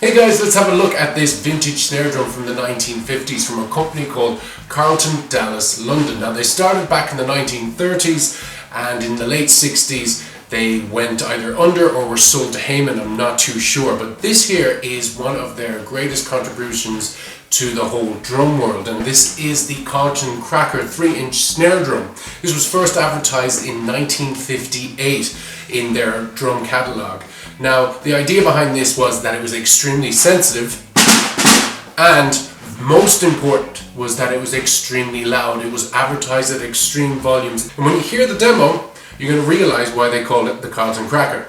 Hey guys, let's have a look at this vintage snare drum from the 1950s from a company called Carlton, Dallas, London. Now they started back in the 1930s and in the late 60s they went either under or were sold to Heyman, I'm not too sure. But this here is one of their greatest contributions to the whole drum world, and this is the Carlton Cracker 3-inch snare drum. This was first advertised in 1958 in their drum catalogue. Now, the idea behind this was that it was extremely sensitive, and most important was that it was extremely loud. It was advertised at extreme volumes. And when you hear the demo, you're going to realize why they call it the Carlton Cracker.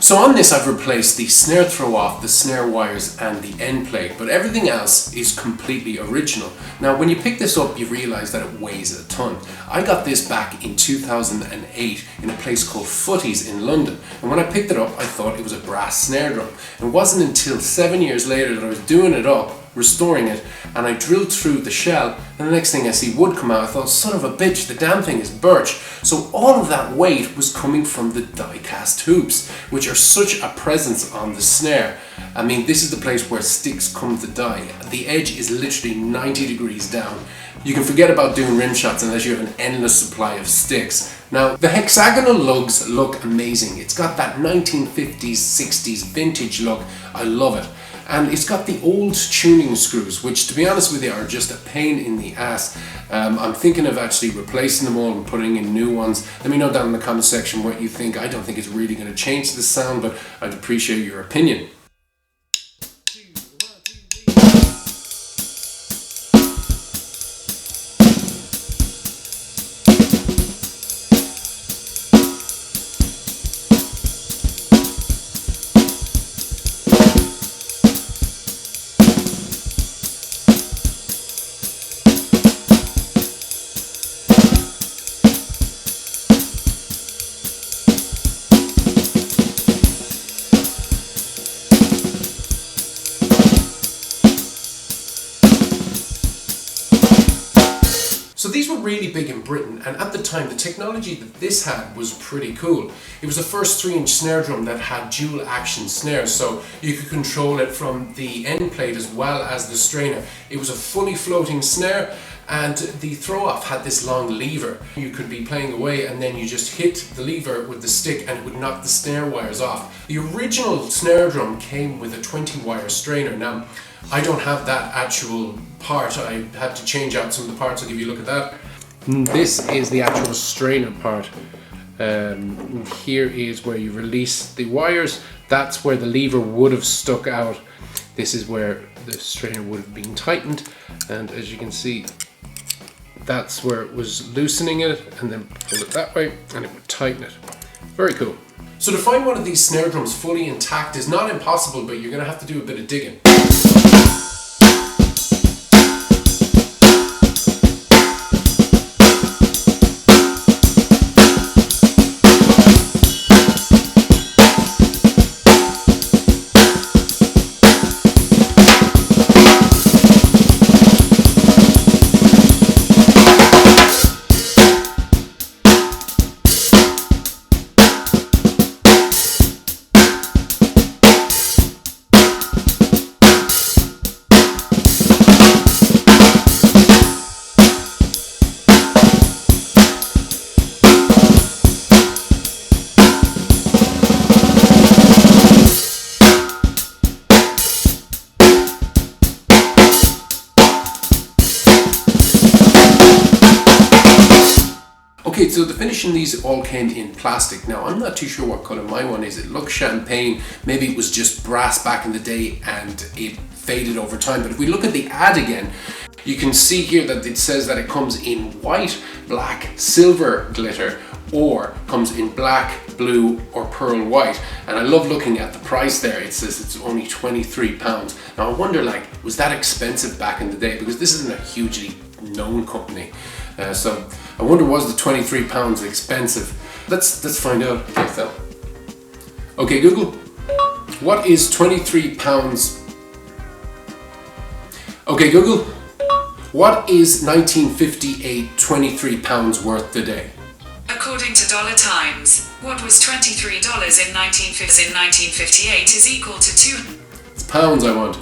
So on this I've replaced the snare throw off, the snare wires and the end plate, but everything else is completely original. Now when you pick this up you realise that it weighs a ton. I got this back in 2008 in a place called Footies in London, and when I picked it up I thought it was a brass snare drum. It wasn't until 7 years later that I was doing it up, restoring it, and I drilled through the shell, and the next thing I see wood come out. I thought, son of a bitch, the damn thing is birch. So all of that weight was coming from the die-cast hoops, which are such a presence on the snare. I mean, this is the place where sticks come to die. The edge is literally 90 degrees down. You can forget about doing rim shots unless you have an endless supply of sticks. Now, the hexagonal lugs look amazing. It's got that 1950s, 60s vintage look. I love it. And it's got the old tuning screws, which to be honest with you are just a pain in the ass. I'm thinking of actually replacing them all and putting in new ones. Let me know down in the comment section what you think. I don't think it's really going to change the sound, but I'd appreciate your opinion. So these were really big in Britain, and at the time the technology that this had was pretty cool. It was the first 3-inch snare drum that had dual action snares, so you could control it from the end plate as well as the strainer. It was a fully floating snare, and the throw off had this long lever. You could be playing away and then you just hit the lever with the stick and it would knock the snare wires off. The original snare drum came with a 20-wire strainer. Now, I don't have that actual part. I had to change out some of the parts. I'll give you a look at that. This is the actual strainer part. Here is where you release the wires. That's where the lever would have stuck out. This is where the strainer would have been tightened, and as you can see, that's where it was loosening it, and then pull it that way and it would tighten it. Very cool. So to find one of these snare drums fully intact is not impossible, but you're going to have to do a bit of digging. Okay, so the finish in these all came in plastic. Now, I'm not too sure what colour my one is. It looks champagne. Maybe it was just brass back in the day and it faded over time. But if we look at the ad again, you can see here that it says that it comes in white, black, silver glitter, or comes in black, blue, or pearl white. And I love looking at the price there. It says it's only £23. Now I wonder, like, was that expensive back in the day? Because this isn't a hugely known company. So I wonder, was the £23 expensive? Let's find out. Okay, Google, what is £23? Okay, Google, what is 1958 £23 worth today? According to Dollar Times, what was $23 in 1958 is equal to 2. It's pounds I want.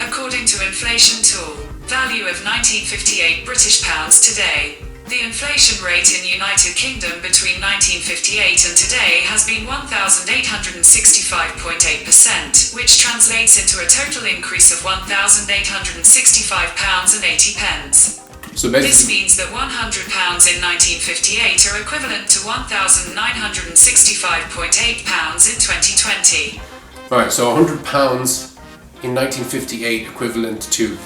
According to Inflation Tool, value of 1958 British pounds today. The inflation rate in United Kingdom between 1958 and today has been 1,865.8%, which translates into a total increase of £1,865.80. So basically, this means that £100 in 1958 are equivalent to £1,965.8 in 2020. Alright, so £100 in 1958 equivalent to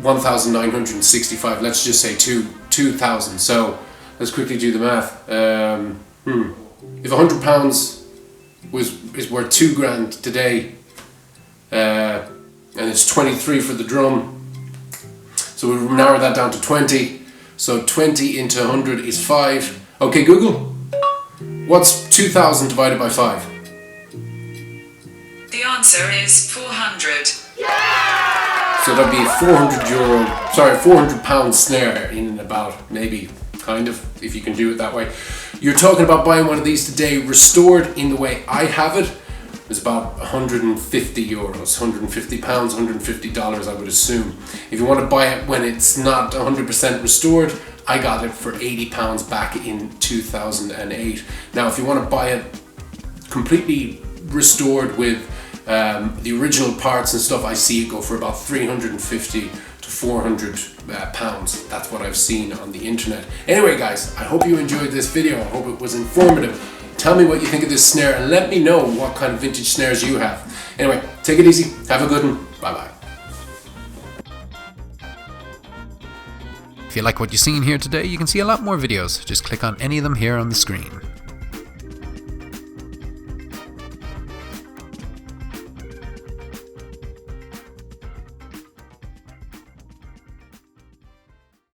1,965, let's just say 2,000. So let's quickly do the math. If £100 is worth £2,000 today, and it's 23 for the drum, so we'll narrow that down to 20. So 20 into 100 is 5. Okay, Google, what's 2,000 divided by 5? The answer is 400. So that'd be a £400 snare in about, maybe, kind of, if you can do it that way. You're talking about buying one of these today, restored in the way I have it. It's about €150, £150, $150, I would assume. If you want to buy it when it's not 100% restored, I got it for £80 back in 2008. Now, if you want to buy it completely restored with the original parts and stuff, I see it go for about £350 to £400. That's what I've seen on the internet. Anyway, guys, I hope you enjoyed this video. I hope it was informative. Tell me what you think of this snare and let me know what kind of vintage snares you have. Anyway, take it easy. Have a good one. Bye-bye. If you like what you've seen here today, you can see a lot more videos. Just click on any of them here on the screen.